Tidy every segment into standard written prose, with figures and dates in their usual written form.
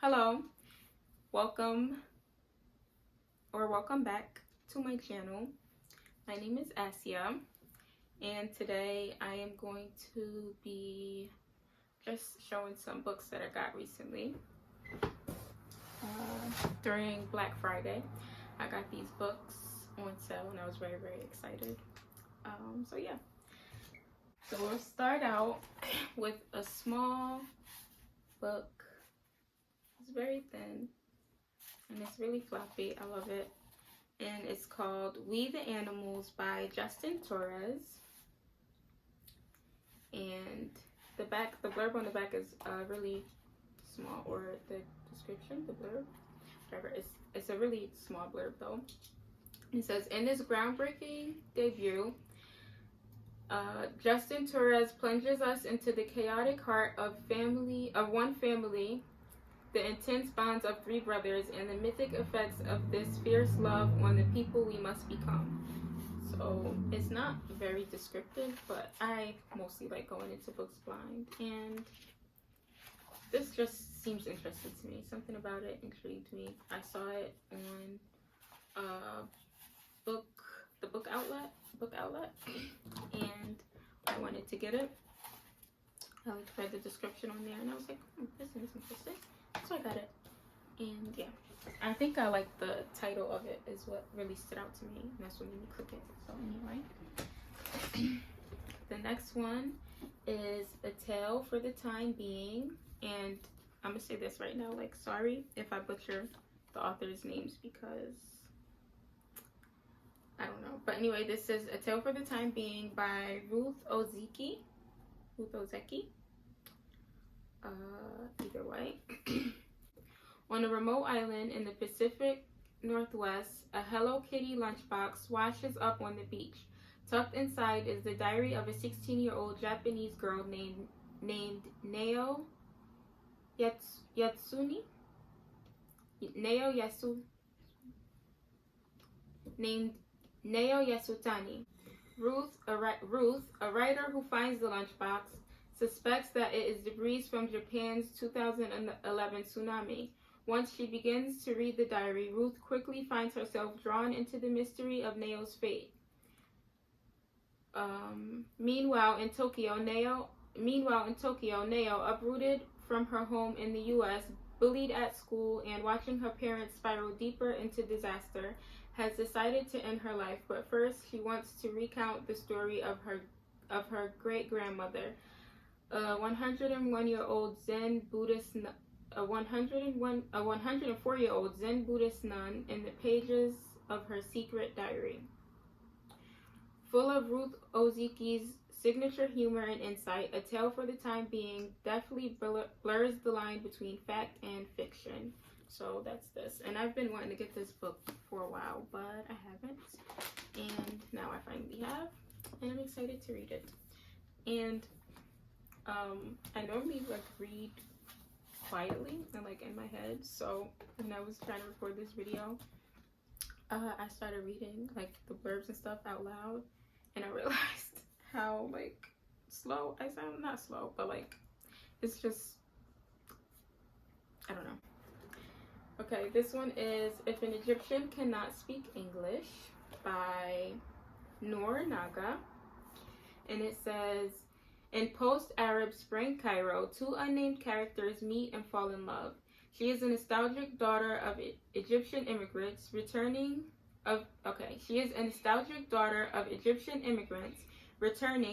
Hello, welcome welcome back to my channel. My name is Asia, and today I am going to be just showing some books that I got recently. During Black Friday, I got these books on sale and I was very excited. So yeah. So we'll start out with a small book. It's very thin and it's really floppy. I love it. And it's called We the Animals by Justin Torres. And the blurb on the back is really small, or the description, the blurb, whatever. It's a really small blurb though. It says, in this groundbreaking debut, Justin Torres plunges us into the chaotic heart of one family, the intense bonds of three brothers, and the mythic effects of this fierce love on the people we must become. So it's not very descriptive, but I mostly like going into books blind, and this just seems interesting to me. Something about it intrigued me. I saw it on the book outlet, and I wanted to get it. I read the description on there and I was like, this is interesting. So I got it. And yeah, I think I like the title of it is what really stood out to me, and that's what made me click it. So anyway, the next one is A Tale for the Time Being, and I'm gonna say this right now, like, sorry if I butcher the author's names because I don't know. But anyway, this is A Tale for the Time Being by Ruth Ozeki. Either way. On a remote island in the Pacific Northwest, a Hello Kitty lunchbox washes up on the beach. Tucked inside is the diary of a 16-year-old Japanese girl named Nao Yatsutani. Ruth, a writer who finds the lunchbox, suspects that it is debris from Japan's 2011 tsunami. Once she begins to read the diary, Ruth quickly finds herself drawn into the mystery of Nao's fate. Meanwhile in Tokyo, Nao, uprooted from her home in the U.S., bullied at school, and watching her parents spiral deeper into disaster, has decided to end her life. But first, she wants to recount the story of her great-grandmother, a 104-year-old Zen Buddhist nun, in the pages of her secret diary. Full of Ruth Ozeki's signature humor and insight, A Tale for the Time Being deftly blurs the line between fact and fiction. So that's this. And I've been wanting to get this book for a while, but I haven't. And now I finally have, and I'm excited to read it. And I normally like read quietly and like in my head. So when I was trying to record this video, I started reading like the blurbs and stuff out loud, and I realized how like slow I sound. Not slow, but like it's just, I don't know. Okay, this one is If an Egyptian Cannot Speak English by Noor Naga, and it says, in post-Arab Spring Cairo, two unnamed characters meet and fall in love. She is a nostalgic daughter of Egyptian immigrants returning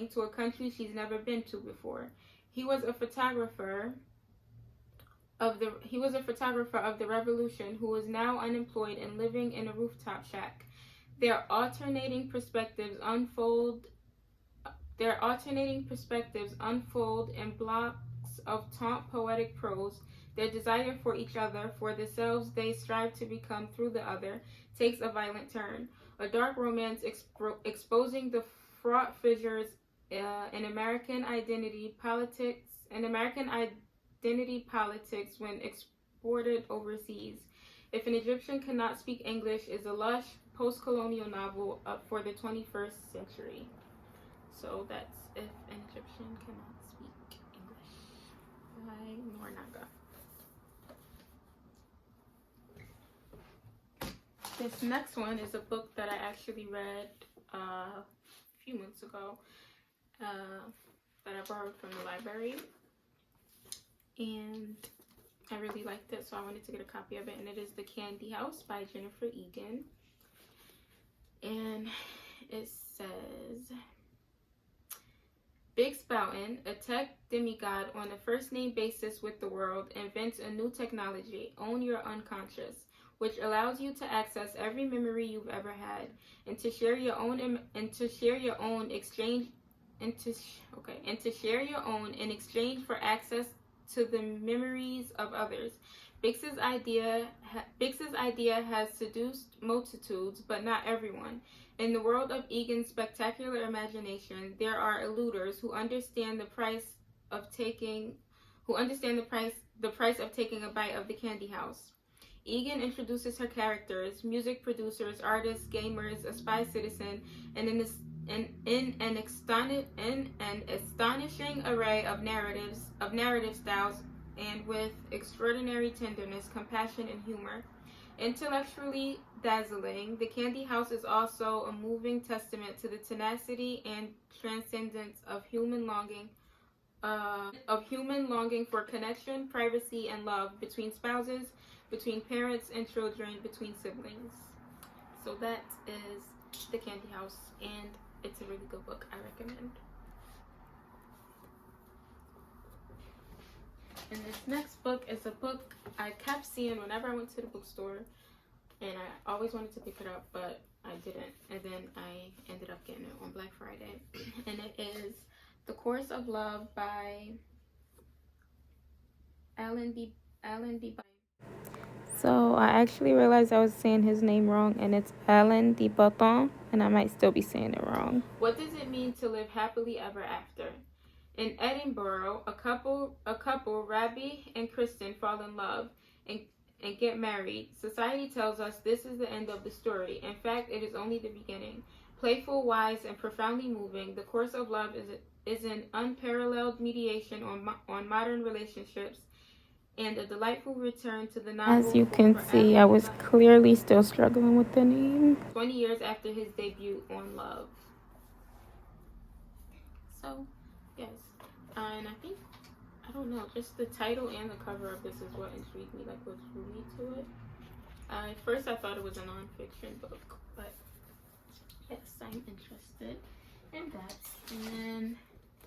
to a country she's never been to before. He was a photographer of the revolution who is now unemployed and living in a rooftop shack. Their alternating perspectives unfold in blocks of taut poetic prose. Their desire for each other, for the selves they strive to become through the other, takes a violent turn. A dark romance exposing the fraught fissures in American identity politics when exported overseas. If an Egyptian Cannot Speak English is a lush post-colonial novel for the 21st century. So that's If an Egyptian Cannot Speak English by Noor Naga. This next one is a book that I actually read a few months ago that I borrowed from the library, and I really liked it, so I wanted to get a copy of it, and it is The Candy House by Jennifer Egan. And it says, Big Spoutin', a tech demigod on a first-name basis with the world, invents a new technology, Own Your Unconscious, which allows you to access every memory you've ever had, and to share your own in exchange for access to the memories of others. Bix's idea has seduced multitudes, but not everyone. In the world of Egan's spectacular imagination, there are eluders who understand the price of taking a bite of the candy house. Egan introduces her characters, music producers, artists, gamers, a spy citizen, and in an astonishing array of narrative styles, and with extraordinary tenderness, compassion, and humor. Intellectually dazzling, The Candy House is also a moving testament to the tenacity and transcendence of human longing for connection, privacy, and love between spouses, between parents and children, between siblings. So that is The Candy House, and it's a really good book. I recommend. And this next book is a book I kept seeing whenever I went to the bookstore, and I always wanted to pick it up, but I didn't. And then I ended up getting it on Black Friday. And it is The Course of Love by Alan B. So I actually realized I was saying his name wrong, and it's Alain de Botton, and I might still be saying it wrong. What does it mean to live happily ever after? In Edinburgh, a couple, Rabbi and Kristen, fall in love and get married. Society tells us this is the end of the story. In fact, it is only the beginning. Playful, wise, and profoundly moving, The Course of Love is an unparalleled mediation on modern relationships, and a delightful return to the novel. As you can see, I was clearly still struggling with the name. 20 years after his debut on Love. So, yes. And I think, I don't know, just the title and the cover of this is what intrigued me, like what drew me to it. At first I thought it was a non-fiction book, but yes, I'm interested in that. And then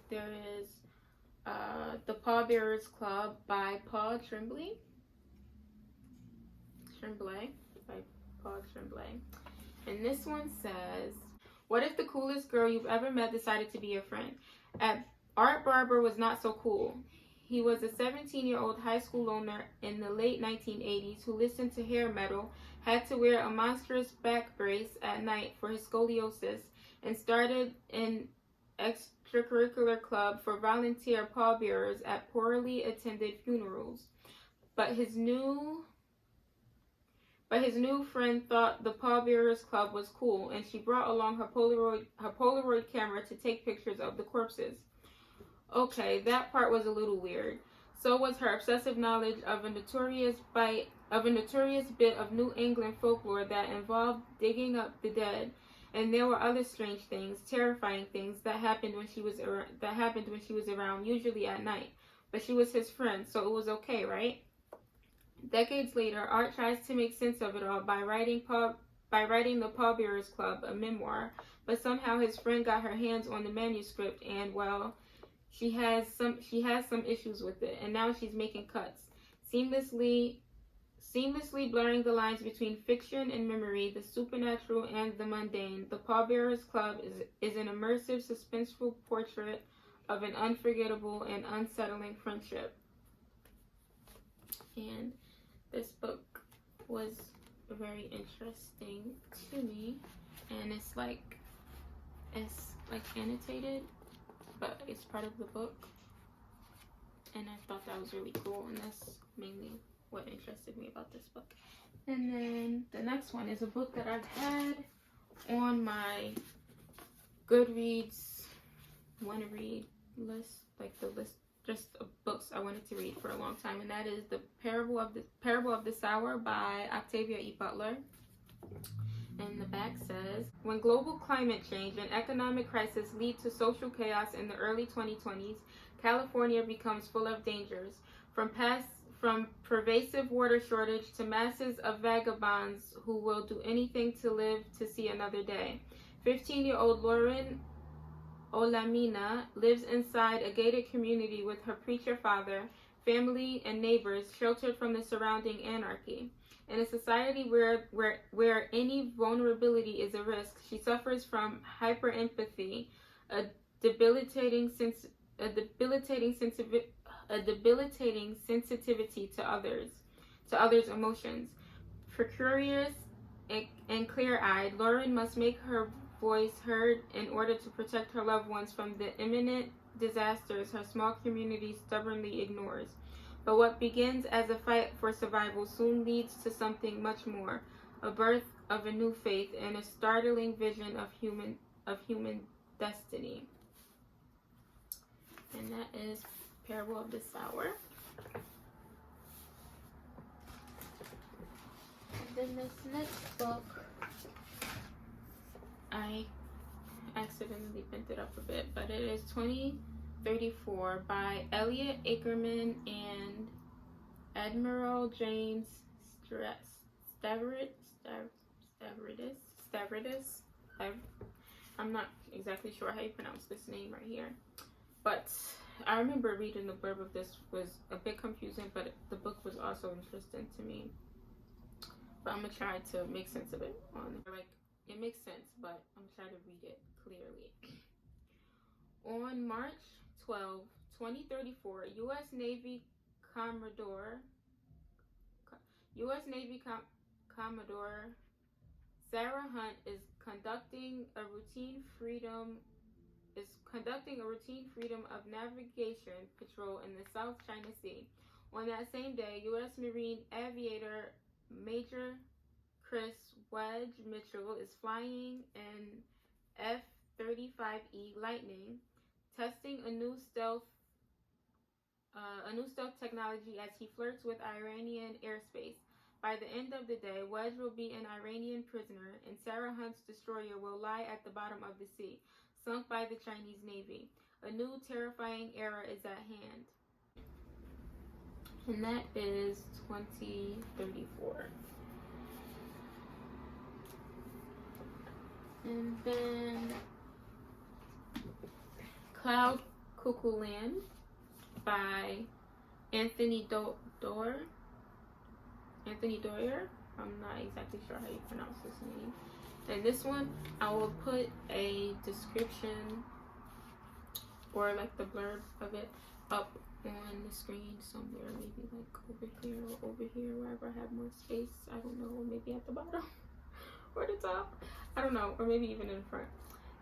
there is The Pallbearers Club by Paul Tremblay. By Paul Tremblay. And this one says, what if the coolest girl you've ever met decided to be your friend? Art Barber was not so cool. He was a 17-year-old high school loner in the late 1980s who listened to hair metal, had to wear a monstrous back brace at night for his scoliosis, and started an extracurricular club for volunteer pallbearers at poorly attended funerals. But his new friend thought the Pallbearers Club was cool, and she brought along her Polaroid camera to take pictures of the corpses. Okay, that part was a little weird. So was her obsessive knowledge of a notorious bit of New England folklore that involved digging up the dead. And there were other strange things, terrifying things that happened when she was around, usually at night. But she was his friend, so it was okay, right? Decades later, Art tries to make sense of it all by writing the Pallbearers Club, a memoir. But somehow his friend got her hands on the manuscript, and well, she has some issues with it, and now she's making cuts, seamlessly blurring the lines between fiction and memory, the supernatural and the mundane. The Pallbearers Club is an immersive, suspenseful portrait of an unforgettable and unsettling friendship. And this book was very interesting to me, and it's like annotated, but it's part of the book, and I thought that was really cool, and that's mainly what interested me about this book. And then the next one is a book that I've had on my Goodreads want to read list, like the list just of books I wanted to read for a long time, and that is The Parable of the Sower by Octavia E. Butler. And the back says, when global climate change and economic crisis lead to social chaos in the early 2020s, California becomes full of dangers, from pervasive water shortage to masses of vagabonds who will do anything to live to see another day. 15-year-old Lauren Olamina lives inside a gated community with her preacher father, family, and neighbors, sheltered from the surrounding anarchy. In a society where any vulnerability is a risk, she suffers from hyperempathy, a debilitating sense, a debilitating sensitivity, a debilitating sensitivity to others' emotions. Precarious and clear-eyed, Lauren must make her voice heard in order to protect her loved ones from the imminent disasters her small community stubbornly ignores. But what begins as a fight for survival soon leads to something much more, a birth of a new faith and a startling vision of human destiny. And that is Parable of the Sower. And then this next book, I accidentally bent it up a bit, but it is 2034 by Elliot Ackerman and Admiral James Stavridis. I'm not exactly sure how you pronounce this name right here, but I remember reading the blurb of this was a bit confusing, but the book was also interesting to me. But I'm gonna try to make sense of it. It makes sense, but I'm trying to read it clearly. On March 12, 2034, U.S. Navy Commodore Sarah Hunt is conducting a routine freedom of navigation patrol in the South China Sea. On that same day, U.S. Marine aviator Major Chris Wedge Mitchell is flying an F-35E Lightning, testing a new stealth technology as he flirts with Iranian airspace. By the end of the day, Wedge will be an Iranian prisoner, and Sarah Hunt's destroyer will lie at the bottom of the sea, sunk by the Chinese Navy. A new terrifying era is at hand. And that is 2034. And then Cloud Cuckoo Land by Anthony Doerr. I'm not exactly sure how you pronounce this name. And this one, I will put a description or like the blurb of it up on the screen somewhere, maybe like over here or over here, wherever I have more space. I don't know, maybe at the bottom or the top. I don't know, or maybe even in front.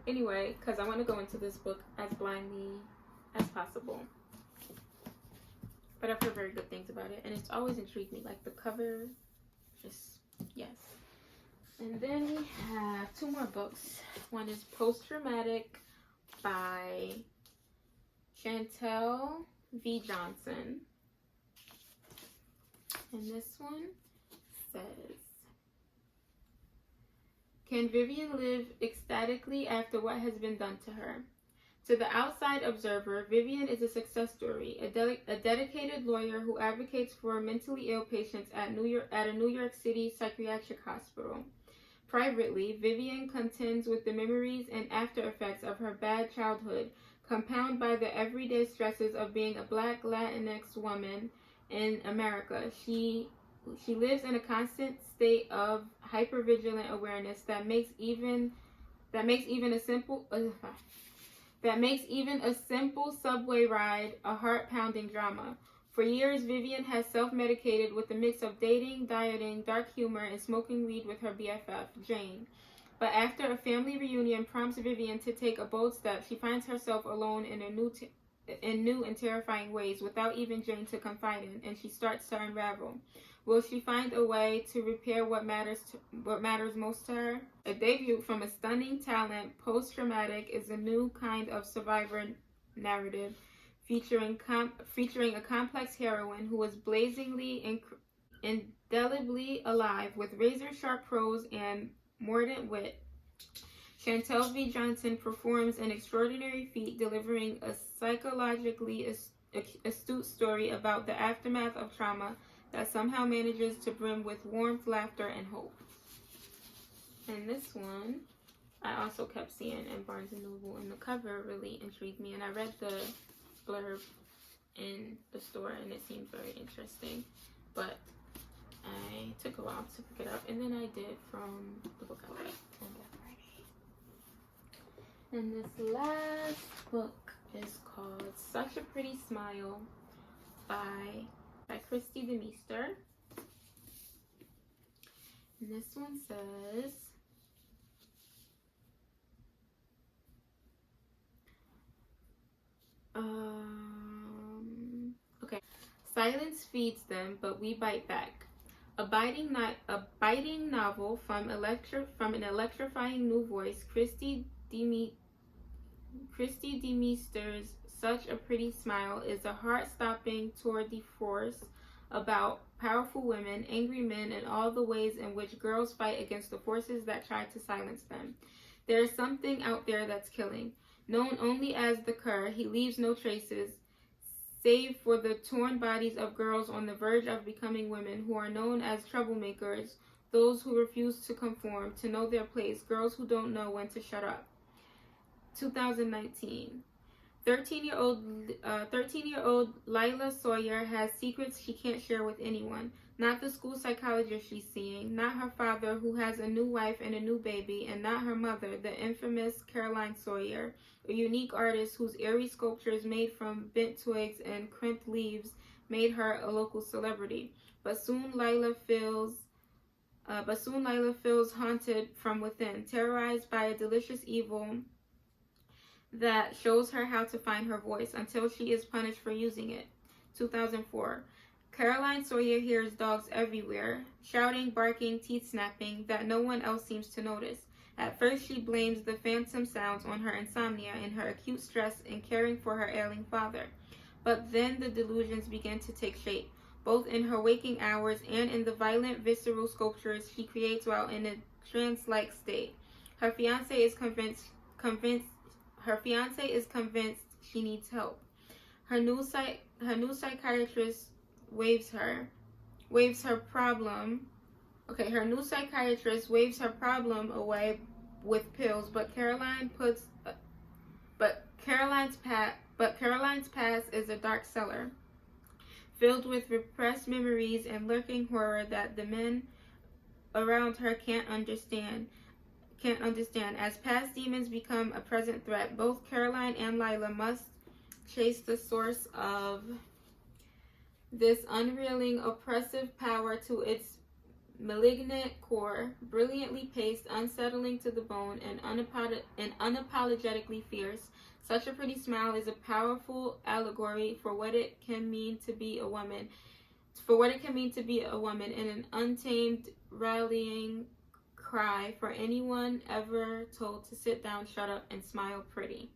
Anyway, because I want to go into this book as blindly as possible. But I've heard very good things about it, and it's always intrigued me. Like the cover, just yes. And then we have two more books. One is Post Traumatic by Chantel V. Johnson. And this one says, can Vivian live ecstatically after what has been done to her? To the outside observer, Vivian is a success story, a dedicated lawyer who advocates for mentally ill patients at a New York City psychiatric hospital. Privately, Vivian contends with the memories and after effects of her bad childhood, compounded by the everyday stresses of being a Black Latinx woman in America. She lives in a constant state of hypervigilant awareness that makes even a simple subway ride a heart-pounding drama. For years, Vivian has self-medicated with a mix of dating, dieting, dark humor, and smoking weed with her BFF, Jane. But after a family reunion prompts Vivian to take a bold step, she finds herself alone in new and terrifying ways without even Jane to confide in, and she starts to unravel. Will she find a way to repair what matters most to her? A debut from a stunning talent, Post Traumatic is a new kind of survivor narrative featuring a complex heroine who is blazingly indelibly alive with razor-sharp prose and mordant wit. Chantel V. Johnson performs an extraordinary feat, delivering a psychologically astute story about the aftermath of trauma that somehow manages to brim with warmth, laughter, and hope. And this one, I also kept seeing in Barnes & Noble, and the cover really intrigued me. And I read the blurb in the store, and it seemed very interesting. But I took a while to pick it up, and then I did from the book I read on Black Friday. And this last book is called Such a Pretty Smile by Christy DeMeester. And this one says, okay. Silence feeds them, but we bite back. A biting novel from an electrifying new voice, Christy DeMeester's Such a Pretty Smile is a heart-stopping tour de force about powerful women, angry men, and all the ways in which girls fight against the forces that try to silence them. There is something out there that's killing. Known only as the Cur, he leaves no traces, save for the torn bodies of girls on the verge of becoming women who are known as troublemakers, those who refuse to conform, to know their place, girls who don't know when to shut up. 2019. 13-year-old Lila Sawyer has secrets she can't share with anyone. Not the school psychologist she's seeing, not her father who has a new wife and a new baby, and not her mother, the infamous Caroline Sawyer, a unique artist whose eerie sculptures made from bent twigs and crimped leaves made her a local celebrity. But soon Lila feels haunted from within, terrorized by a delicious evil that shows her how to find her voice until she is punished for using it. 2004. Caroline Sawyer hears dogs everywhere, shouting, barking, teeth snapping, that no one else seems to notice. At first, she blames the phantom sounds on her insomnia and her acute stress in caring for her ailing father. But then the delusions begin to take shape, both in her waking hours and in the violent, visceral sculptures she creates while in a trance-like state. Her fiancé is convinced she needs help. Her new psychiatrist waves her problem away with pills, but Caroline's past is a dark cellar filled with repressed memories and lurking horror that the men around her can't understand. As past demons become a present threat, both Caroline and Lila must chase the source of this unreeling, oppressive power to its malignant core, brilliantly paced, unsettling to the bone, and unapologetically fierce. Such a Pretty Smile is a powerful allegory for what it can mean to be a woman, and an untamed rallying cry for anyone ever told to sit down, shut up, and smile pretty.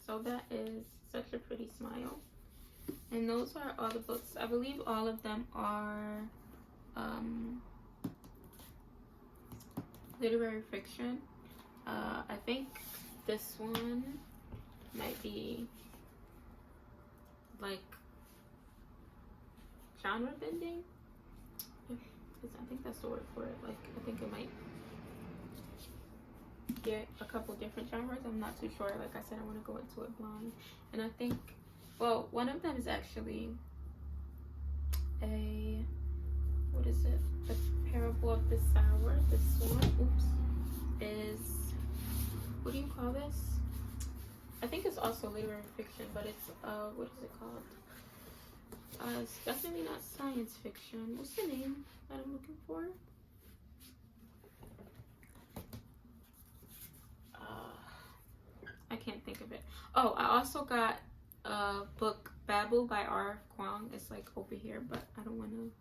So that is Such a Pretty Smile. And those are all the books. I believe all of them are literary fiction. I think this one might be like genre bending. I think that's the word for it. Like, I think it might get a couple different genres. I'm not too sure. Like I said, I want to go into it blind. And I think, well, one of them is actually the Parable of the Sower. This one, is, what do you call this? I think it's also literary fiction, but it's, what is it called? It's definitely not science fiction. What's the name that I'm looking for? I can't think of it. Oh, I also got a book, Babel by R. Kwong. It's like over here, but I don't want to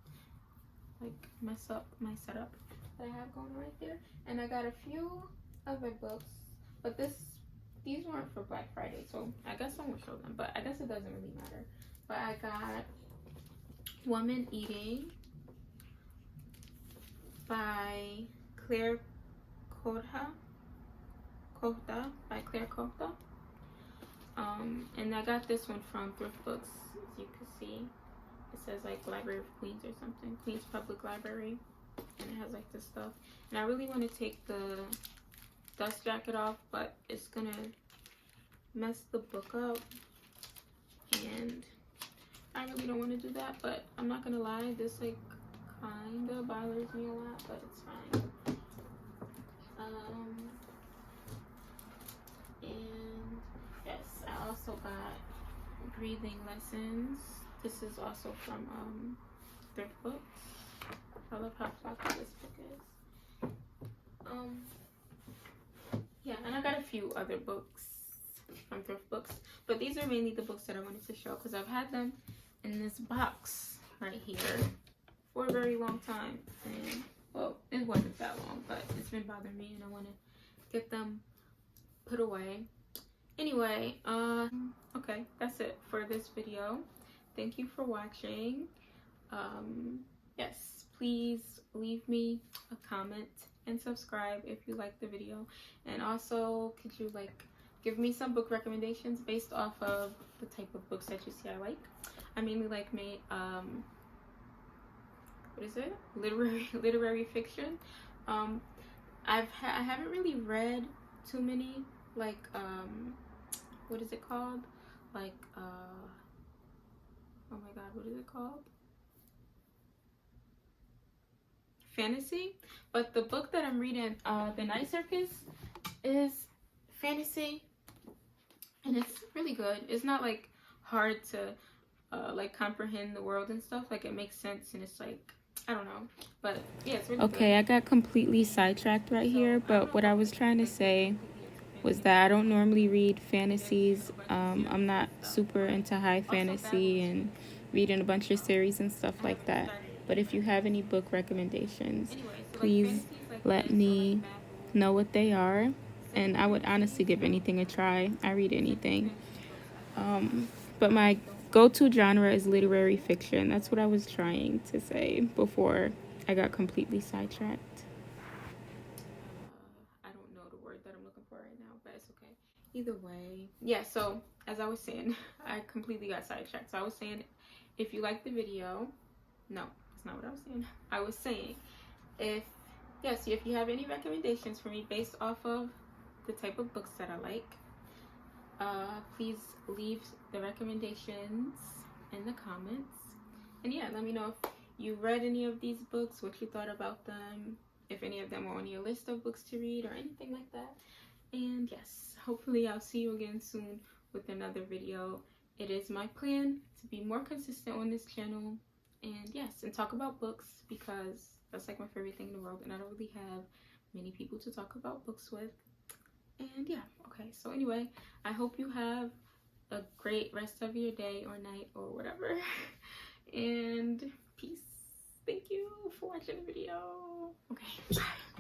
like mess up my setup that I have going right there. And I got a few other books, but these weren't for Black Friday, so I guess I won't show them, but I guess it doesn't really matter. But I got Woman Eating by Claire Kohta by Claire Kohta. And I got this one from Thrift Books, as you can see. It says like Library of Queens or something, Queens Public Library, and it has like this stuff. And I really want to take the dust jacket off, but it's gonna mess the book up, and I really don't want to do that. But I'm not gonna lie, this like kind of bothers me a lot, but it's fine. And yes, I also got Breathing Lessons. This is also from Thrift Books. I love how floppy this book is. Yeah, and I got a few other books from Thrift Books, but these are mainly the books that I wanted to show because I've had them in this box right here for a very long time. And well, it wasn't that long, but it's been bothering me and I want to get them put away. Anyway, okay, that's it for this video. Thank you for watching. Yes, please leave me a comment and subscribe if you like the video. And also, could you like give me some book recommendations based off of the type of books that you see I like? I mainly like what is it? Literary fiction. I haven't really read too many like what is it called? Like oh my god, what is it called? Fantasy. But the book that I'm reading, The Night Circus, is fantasy, and it's really good. It's not like hard to like comprehend the world and stuff. Like it makes sense, and it's like, I don't know, but yeah, it's really good. Okay, I got completely sidetracked right here, but what I was trying to say was that I don't normally read fantasies. I'm not super into high fantasy and reading a bunch of series and stuff like that. But if you have any book recommendations, please let me know what they are. And I would honestly give anything a try. I read anything. But my go-to genre is literary fiction. That's what I was trying to say before I got completely sidetracked. I don't know the word that I'm looking for right now, but it's okay. Either way, yeah, so as I was saying, I completely got sidetracked. So I was saying, if you like the video, no, that's not what I was saying. I was saying, if you have any recommendations for me based off of the type of books that I like, please leave the recommendations in the comments. And yeah, let me know if you read any of these books, what you thought about them, if any of them are on your list of books to read or anything like that. And yes, hopefully I'll see you again soon with another video. It is my plan to be more consistent on this channel, and yes, and talk about books, because that's like my favorite thing in the world, and I don't really have many people to talk about books with. And yeah, okay, so anyway, I hope you have a great rest of your day or night or whatever. And peace. Thank you for watching the video. Okay, bye.